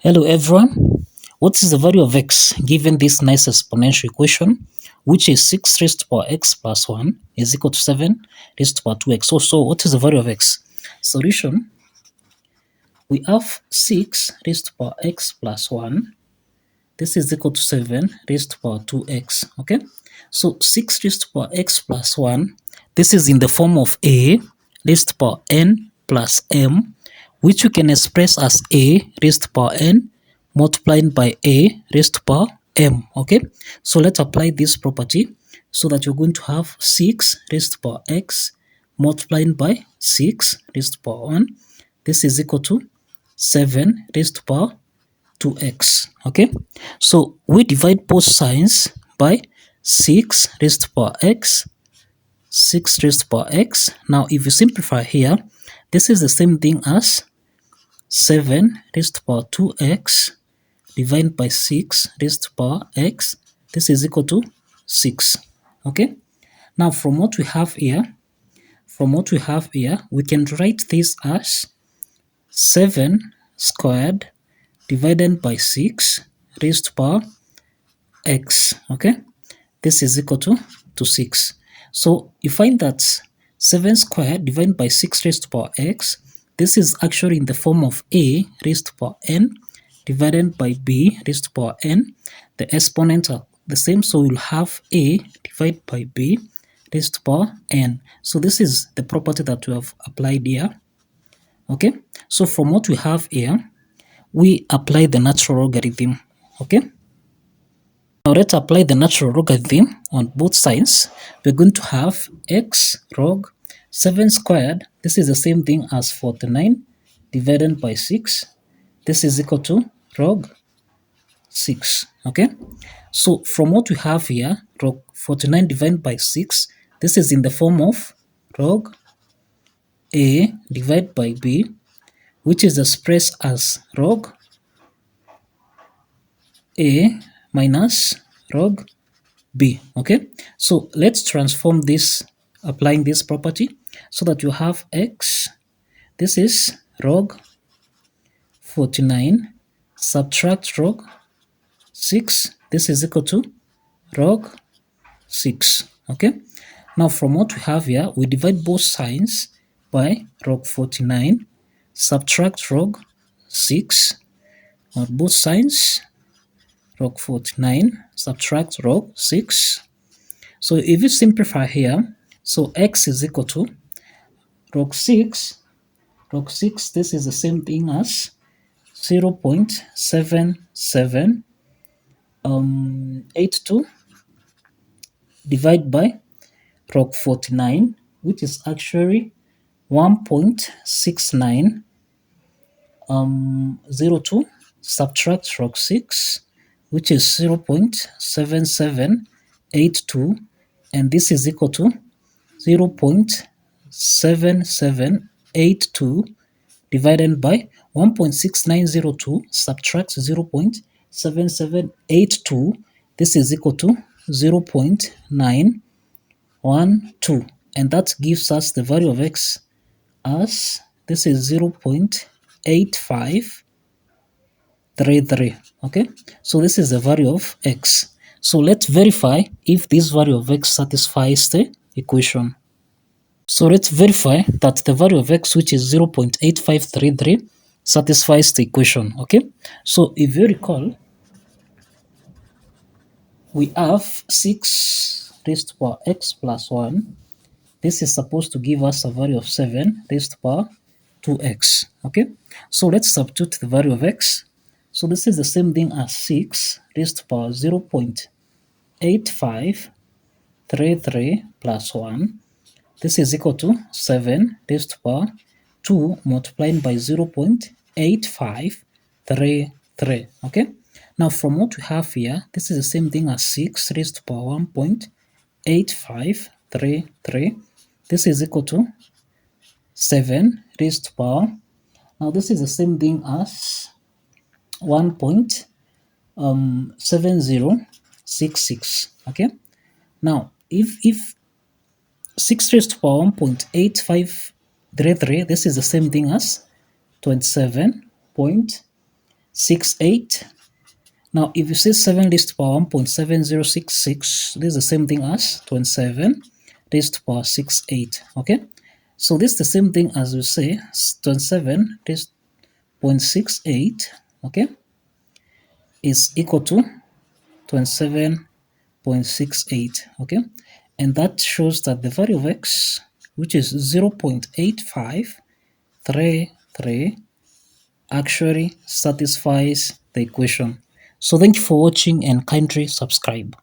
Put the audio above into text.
Hello everyone. What is the value of x given this nice exponential equation, which is 6 raised to power x plus 1 is equal to 7 raised to power 2x. So what is the value of x? Solution, we have 6 raised to power x plus 1. This is equal to 7 raised to power 2x. Okay? So 6 raised to power x plus 1, this is in the form of a raised to power n plus m, which we can express as a raised to power n multiplied by a raised to power m. Okay, so let's apply this property so that you're going to have 6 raised to power x multiplied by 6 raised to power 1. This is equal to 7 raised to power 2x. Okay, so we divide both signs by 6 raised to power x, 6 raised to power x. Now if you simplify here, this is the same thing as 7 raised to power 2x divided by 6 raised to power x. This is equal to 6. Okay, now from what we have here, we can write this as 7 squared divided by 6 raised to power x. Okay, this is equal to 6. So you find that 7 squared divided by 6 raised to power x, this is actually in the form of a raised to power n divided by b raised to power n. The exponents are the same, so we'll have a divided by b raised to power n. So this is the property that we have applied here. Okay, so from what we have here, we apply the natural logarithm. Okay, now let's apply the natural logarithm on both sides. We're going to have x log 7 squared. This is the same thing as 49 divided by 6. This is equal to log 6. Okay, so from what we have here, log 49 divided by 6, this is in the form of log a divided by b, which is expressed as log a minus log b. Okay, so let's transform this, applying this property, so that you have x, this is log 49 subtract log 6, this is equal to log 6. Okay, now from what we have here, we divide both signs by log 49 subtract log 6 on both sides, log 49 subtract log 6. So if you simplify here, so x is equal to log 6, this is the same thing as 0.7782 divided by log 49, which is actually 1.6902 subtract log 6, which is 0.7782, and this is equal to 0.7782 divided by 1.6902 subtract 0.7782. This is equal to 0.912, and that gives us the value of x as this is 0.8533. Okay, so this is the value of x. So let's verify if this value of x satisfies the equation. So let's verify that the value of x, which is 0.8533, satisfies the equation. Okay, so if you recall, we have 6 raised to power x plus 1. This is supposed to give us a value of 7 raised to power 2x. Okay, so let's substitute the value of x. So this is the same thing as 6 raised to power 0.8533 plus 1. This is equal to 7 raised to power 2 multiplied by 0.8533. Okay, now from what we have here, this is the same thing as 6 raised to power 1.8533. This is equal to 7 raised to power, now this is the same thing as 1.7066. Okay, now if 6 raised to power 1.8533, this is the same thing as 27.6 68. Now, if you say 7 raised to the power 1.7066, this is the same thing as 27 raised to the power 68. Okay? So this is the same thing as we say 27 raised to 0.68, okay, is equal to 27.68, okay? And that shows that the value of x, which is 0.8533, actually satisfies the equation. So thank you for watching and kindly subscribe.